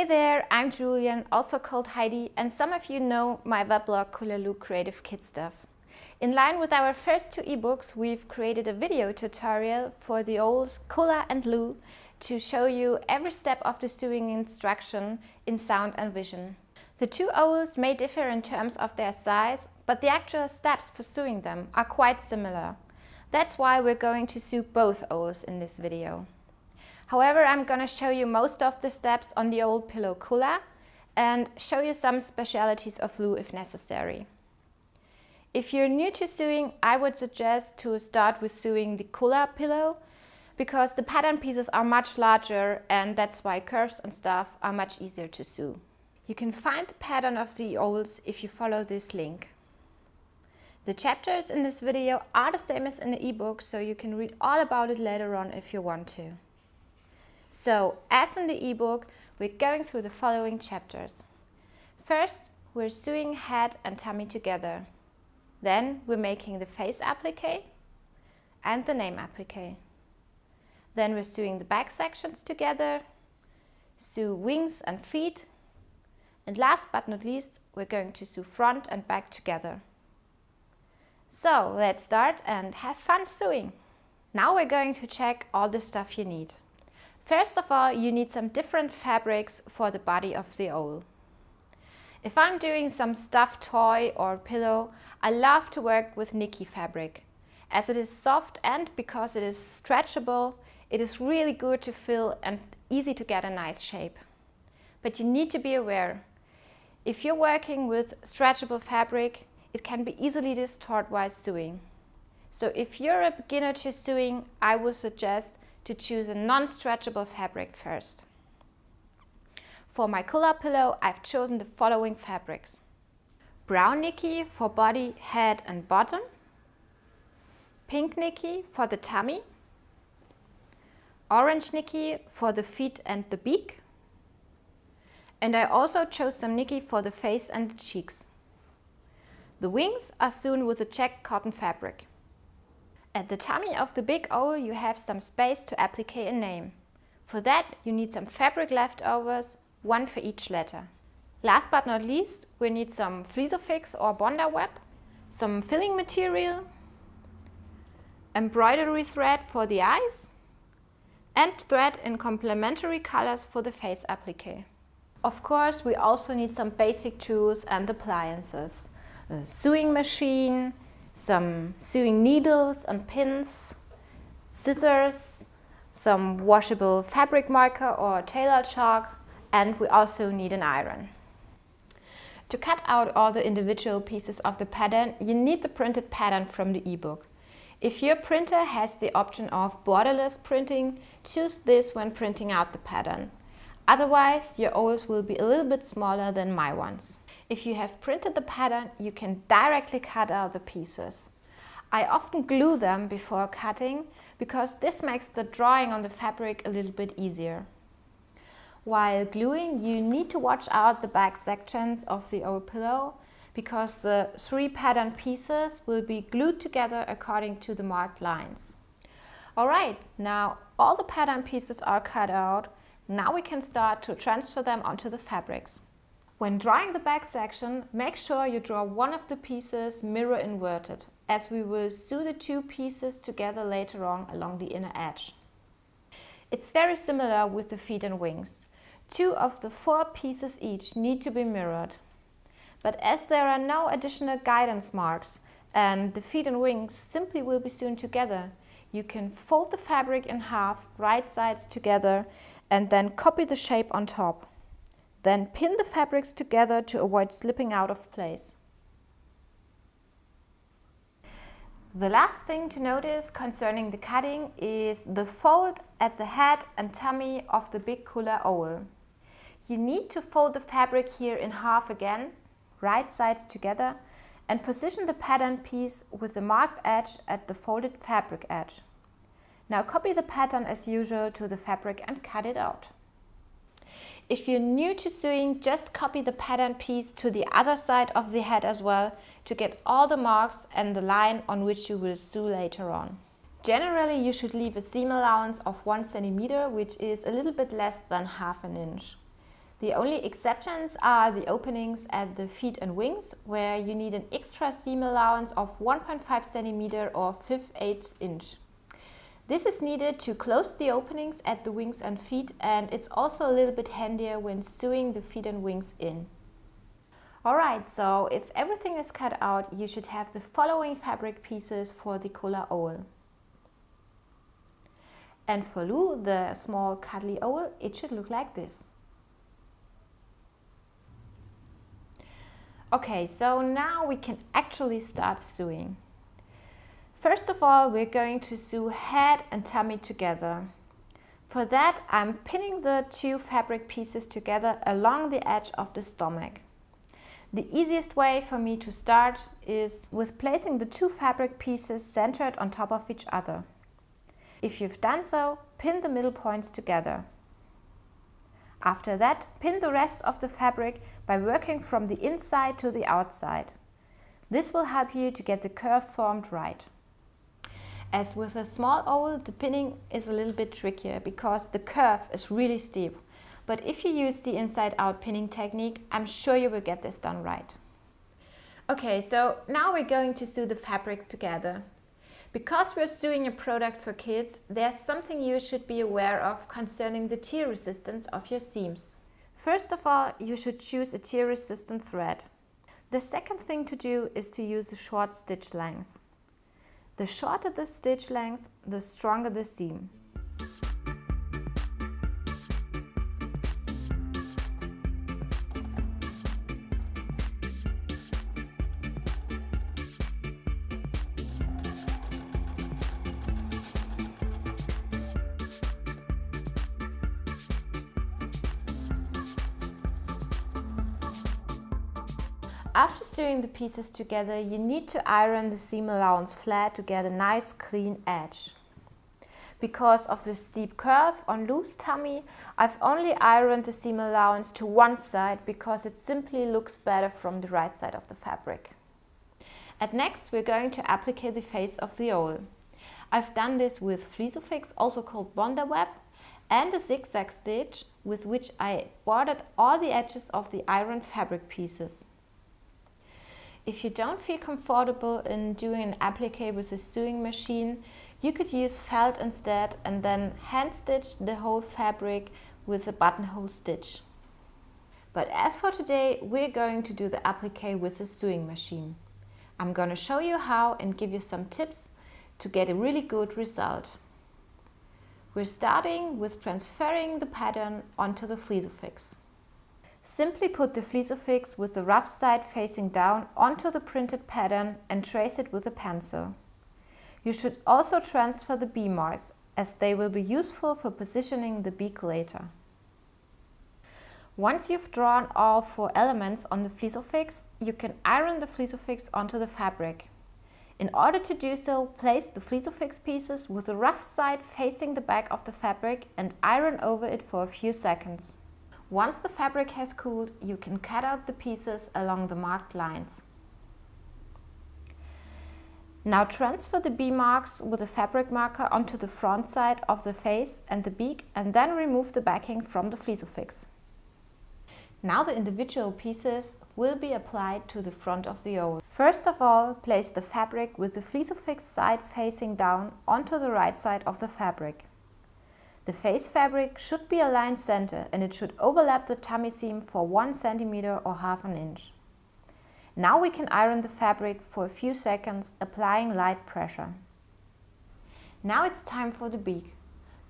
Hey there, I'm Julian, also called Heidi, and some of you know my weblog Kulla Lou Creative Kid Stuff. In line with our first two ebooks, we've created a video tutorial for the owls Kulla and Lou to show you every step of the sewing instruction in sound and vision. The two owls may differ in terms of their size, but the actual steps for sewing them are quite similar. That's why we're going to sew both owls in this video. However, I'm going to show you most of the steps on the old pillow Kulla and show you some specialities of Lou if necessary. If you're new to sewing, I would suggest to start with sewing the Kulla pillow because the pattern pieces are much larger and that's why curves and stuff are much easier to sew. You can find the pattern of the owls if you follow this link. The chapters in this video are the same as in the ebook, so you can read all about it later on if you want to. So, as in the ebook, we're going through the following chapters. First, we're sewing head and tummy together. Then, we're making the face applique and the name applique. Then, we're sewing the back sections together, sew wings and feet, and last but not least, we're going to sew front and back together. So, let's start and have fun sewing! Now we're going to check all the stuff you need. First of all, you need some different fabrics for the body of the owl. If I'm doing some stuffed toy or pillow, I love to work with Nikki fabric. As it is soft and because it is stretchable, it is really good to fill and easy to get a nice shape. But you need to be aware. If you're working with stretchable fabric, it can be easily distorted while sewing. So if you're a beginner to sewing, I would suggest to choose a non-stretchable fabric first. For my Kulla pillow, I've chosen the following fabrics. Brown Nikki for body, head and bottom. Pink Nikki for the tummy. Orange Nikki for the feet and the beak. And I also chose some Nikki for the face and the cheeks. The wings are sewn with a checked cotton fabric. At the tummy of the big owl you have some space to applique a name. For that you need some fabric leftovers, one for each letter. Last but not least, we need some Fleecofix or Bonder web, some filling material, embroidery thread for the eyes, and thread in complementary colors for the face applique. Of course, we also need some basic tools and appliances. A sewing machine, some sewing needles and pins, scissors, some washable fabric marker or tailor chalk, and we also need an iron. To cut out all the individual pieces of the pattern, you need the printed pattern from the ebook. If your printer has the option of borderless printing, choose this when printing out the pattern. Otherwise, your owls will be a little bit smaller than my ones. If you have printed the pattern, you can directly cut out the pieces. I often glue them before cutting because this makes the drawing on the fabric a little bit easier. While gluing, you need to watch out the back sections of the old pillow because the 3 pattern pieces will be glued together according to the marked lines. Alright, now all the pattern pieces are cut out. Now we can start to transfer them onto the fabrics. When drawing the back section, make sure you draw one of the pieces mirror inverted, as we will sew the 2 pieces together later on along the inner edge. It's very similar with the feet and wings. 2 of the 4 pieces each need to be mirrored. But as there are no additional guidance marks and the feet and wings simply will be sewn together, you can fold the fabric in half, right sides together, and then copy the shape on top. Then pin the fabrics together to avoid slipping out of place. The last thing to notice concerning the cutting is the fold at the head and tummy of the big Kulla owl. You need to fold the fabric here in half again, right sides together, and position the pattern piece with the marked edge at the folded fabric edge. Now copy the pattern as usual to the fabric and cut it out. If you're new to sewing, just copy the pattern piece to the other side of the head as well to get all the marks and the line on which you will sew later on. Generally, you should leave a seam allowance of 1 cm, which is a little bit less than ½ inch. The only exceptions are the openings at the feet and wings, where you need an extra seam allowance of 1.5 cm or 5/8 inch. This is needed to close the openings at the wings and feet, and it's also a little bit handier when sewing the feet and wings in. Alright, so if everything is cut out, you should have the following fabric pieces for the Kulla owl. And for Lou, the small cuddly owl, it should look like this. Okay, so now we can actually start sewing. First of all, we're going to sew head and tummy together. For that, I'm pinning the two fabric pieces together along the edge of the stomach. The easiest way for me to start is with placing the two fabric pieces centered on top of each other. If you've done so, pin the middle points together. After that, pin the rest of the fabric by working from the inside to the outside. This will help you to get the curve formed right. As with a small owl, the pinning is a little bit trickier because the curve is really steep. But if you use the inside-out pinning technique, I'm sure you will get this done right. Okay, so now we're going to sew the fabric together. Because we're sewing a product for kids, there's something you should be aware of concerning the tear resistance of your seams. First of all, you should choose a tear-resistant thread. The second thing to do is to use a short stitch length. The shorter the stitch length, the stronger the seam. After sewing the pieces together, you need to iron the seam allowance flat to get a nice clean edge. Because of the steep curve on Lou's tummy, I've only ironed the seam allowance to one side because it simply looks better from the right side of the fabric. And next we're going to applique the face of the owl. I've done this with Fleece-o-Fix, also called Bonder Web, and a zigzag stitch with which I bordered all the edges of the ironed fabric pieces. If you don't feel comfortable in doing an applique with a sewing machine, you could use felt instead and then hand stitch the whole fabric with a buttonhole stitch. But as for today, we're going to do the applique with a sewing machine. I'm going to show you how and give you some tips to get a really good result. We're starting with transferring the pattern onto the Fleece-o-Fix. Simply put the Fleece-o-Fix with the rough side facing down onto the printed pattern and trace it with a pencil. You should also transfer the bee marks, as they will be useful for positioning the beak later. Once you've drawn all 4 elements on the Fleece-o-Fix, you can iron the Fleece-o-Fix onto the fabric. In order to do so, place the Fleece-o-Fix pieces with the rough side facing the back of the fabric and iron over it for a few seconds. Once the fabric has cooled, you can cut out the pieces along the marked lines. Now transfer the bee marks with a fabric marker onto the front side of the face and the beak, and then remove the backing from the Fleece-o-Fix. Now the individual pieces will be applied to the front of the owl. First of all, place the fabric with the Fleece-o-Fix side facing down onto the right side of the fabric. The face fabric should be aligned center and it should overlap the tummy seam for 1 cm or ½ inch. Now we can iron the fabric for a few seconds, applying light pressure. Now it's time for the beak.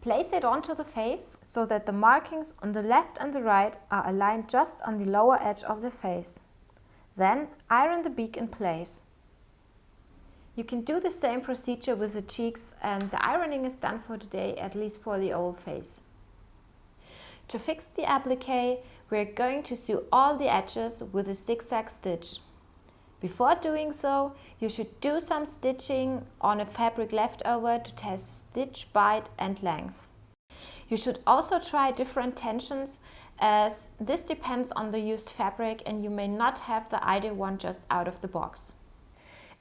Place it onto the face so that the markings on the left and the right are aligned just on the lower edge of the face. Then iron the beak in place. You can do the same procedure with the cheeks, and the ironing is done for today, at least for the owl face. To fix the applique, we're going to sew all the edges with a zigzag stitch. Before doing so, you should do some stitching on a fabric leftover to test stitch bite and length. You should also try different tensions, as this depends on the used fabric and you may not have the ideal one just out of the box.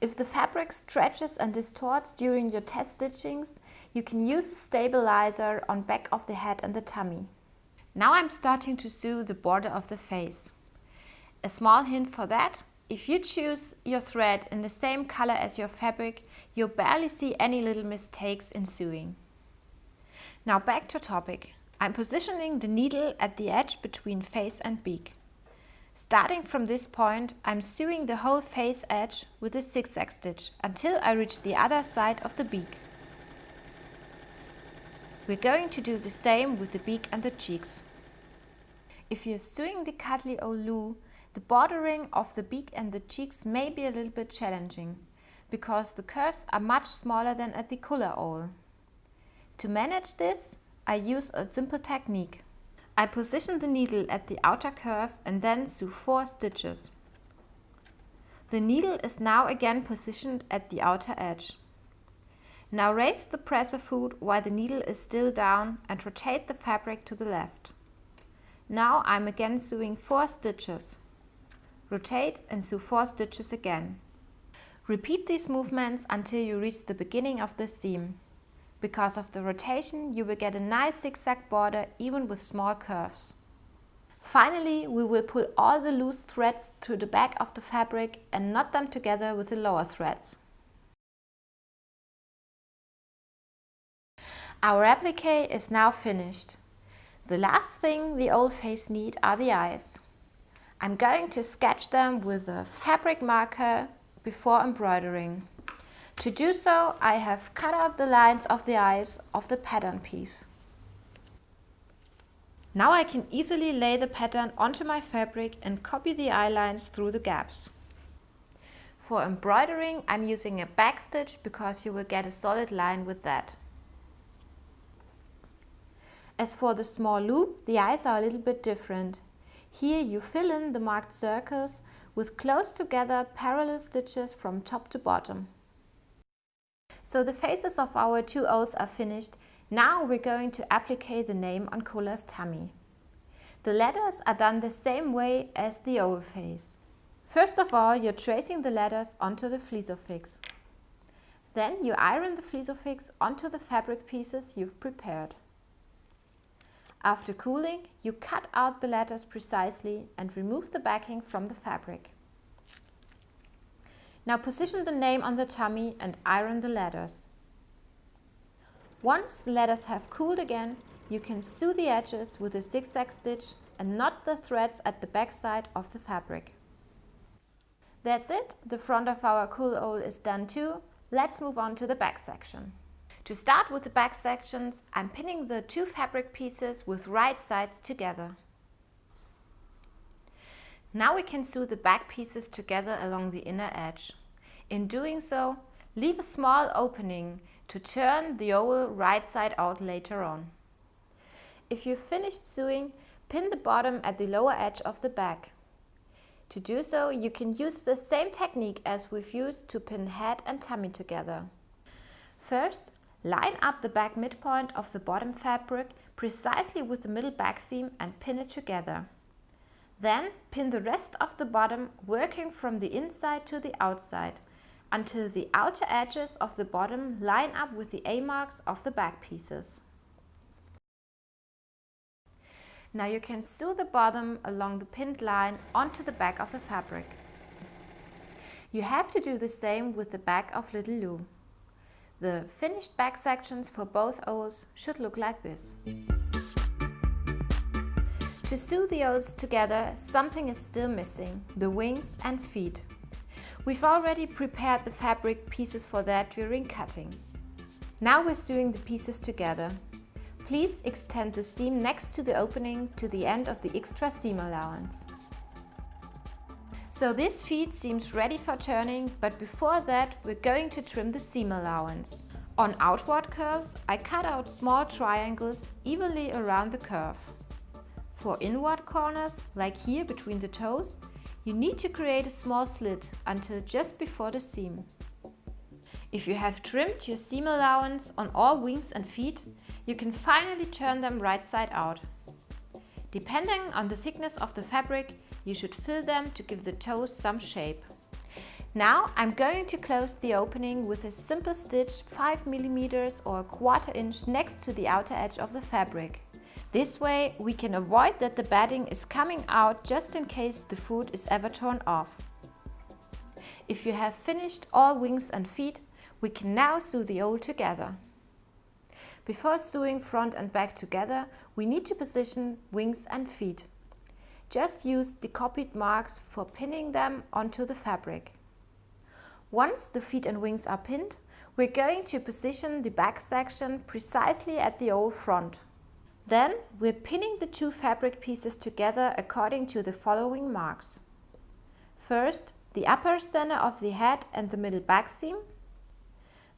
If the fabric stretches and distorts during your test stitchings, you can use a stabilizer on back of the head and the tummy. Now I'm starting to sew the border of the face. A small hint for that: if you choose your thread in the same color as your fabric, you'll barely see any little mistakes in sewing. Now back to topic. I'm positioning the needle at the edge between face and beak. Starting from this point, I'm sewing the whole face edge with a zigzag stitch until I reach the other side of the beak. We're going to do the same with the beak and the cheeks. If you're sewing the Kulla Lou, the bordering of the beak and the cheeks may be a little bit challenging, because the curves are much smaller than at the Kulla Lou. To manage this, I use a simple technique. I position the needle at the outer curve and then sew 4 stitches. The needle is now again positioned at the outer edge. Now raise the presser foot while the needle is still down and rotate the fabric to the left. Now I'm again sewing 4 stitches. Rotate and sew 4 stitches again. Repeat these movements until you reach the beginning of the seam. Because of the rotation, you will get a nice zigzag border even with small curves. Finally, we will pull all the loose threads through the back of the fabric and knot them together with the lower threads. Our applique is now finished. The last thing the old face needs are the eyes. I'm going to sketch them with a fabric marker before embroidering. To do so, I have cut out the lines of the eyes of the pattern piece. Now I can easily lay the pattern onto my fabric and copy the eye lines through the gaps. For embroidering, I'm using a backstitch because you will get a solid line with that. As for the small loop, the eyes are a little bit different. Here you fill in the marked circles with close together parallel stitches from top to bottom. So the faces of our 2 O's are finished. Now we're going to applique the name on Kulla's tummy. The letters are done the same way as the old face. First of all, you're tracing the letters onto the fleece-o-fix. Then you iron the fleece-o-fix onto the fabric pieces you've prepared. After cooling, you cut out the letters precisely and remove the backing from the fabric. Now position the name on the tummy and iron the letters. Once the letters have cooled again, you can sew the edges with a zigzag stitch and knot the threads at the back side of the fabric. That's it, the front of our Kulla Lou is done too. Let's move on to the back section. To start with the back sections, I'm pinning the 2 fabric pieces with right sides together. Now we can sew the back pieces together along the inner edge. In doing so, leave a small opening to turn the oval right side out later on. If you've finished sewing, pin the bottom at the lower edge of the back. To do so, you can use the same technique as we've used to pin head and tummy together. First, line up the back midpoint of the bottom fabric precisely with the middle back seam and pin it together. Then pin the rest of the bottom, working from the inside to the outside until the outer edges of the bottom line up with the A marks of the back pieces. Now you can sew the bottom along the pinned line onto the back of the fabric. You have to do the same with the back of Little Lou. The finished back sections for both O's should look like this. To sew the O's together, something is still missing: the wings and feet. We've already prepared the fabric pieces for that during cutting. Now we're sewing the pieces together. Please extend the seam next to the opening to the end of the extra seam allowance. So this feet seems ready for turning, but before that we're going to trim the seam allowance. On outward curves, I cut out small triangles evenly around the curve. For inward corners, like here between the toes, you need to create a small slit until just before the seam. If you have trimmed your seam allowance on all wings and feet, you can finally turn them right side out. Depending on the thickness of the fabric, you should fill them to give the toes some shape. Now I'm going to close the opening with a simple stitch 5 mm or 1/4 inch next to the outer edge of the fabric. This way we can avoid that the batting is coming out just in case the foot is ever torn off. If you have finished all wings and feet, we can now sew the owl together. Before sewing front and back together, we need to position wings and feet. Just use the copied marks for pinning them onto the fabric. Once the feet and wings are pinned, we're going to position the back section precisely at the owl front. Then we're pinning the two fabric pieces together according to the following marks. First, the upper center of the head and the middle back seam.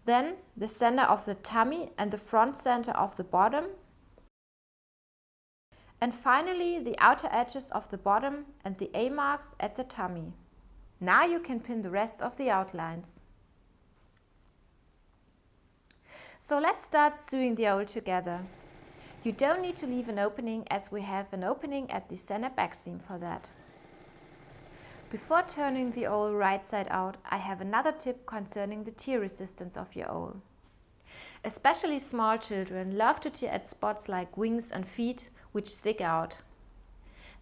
Then the center of the tummy and the front center of the bottom. And finally the outer edges of the bottom and the A marks at the tummy. Now you can pin the rest of the outlines. So let's start sewing the owl together. You don't need to leave an opening as we have an opening at the center back seam for that. Before turning the owl right side out, I have another tip concerning the tear resistance of your owl. Especially small children love to tear at spots like wings and feet, which stick out.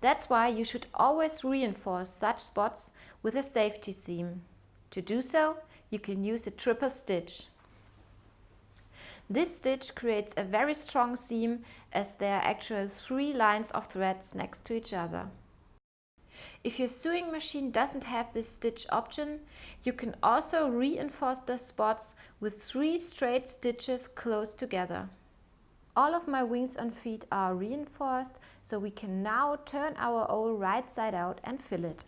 That's why you should always reinforce such spots with a safety seam. To do so, you can use a triple stitch. This stitch creates a very strong seam as there are actually 3 lines of threads next to each other. If your sewing machine doesn't have this stitch option, you can also reinforce the spots with 3 straight stitches close together. All of my wings and feet are reinforced, so we can now turn our owl right side out and fill it.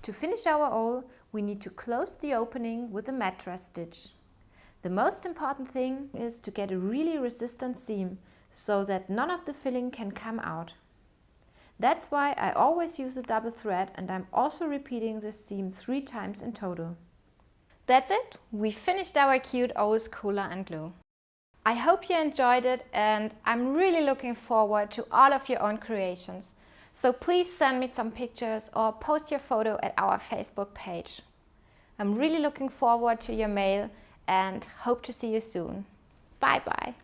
To finish our owl, we need to close the opening with a mattress stitch. The most important thing is to get a really resistant seam, so that none of the filling can come out. That's why I always use a double thread, and I'm also repeating this seam 3 times in total. That's it! We finished our cute owl's Kulla Lou. I hope you enjoyed it, and I'm really looking forward to all of your own creations. So please send me some pictures or post your photo at our Facebook page. I'm really looking forward to your mail and hope to see you soon. Bye bye!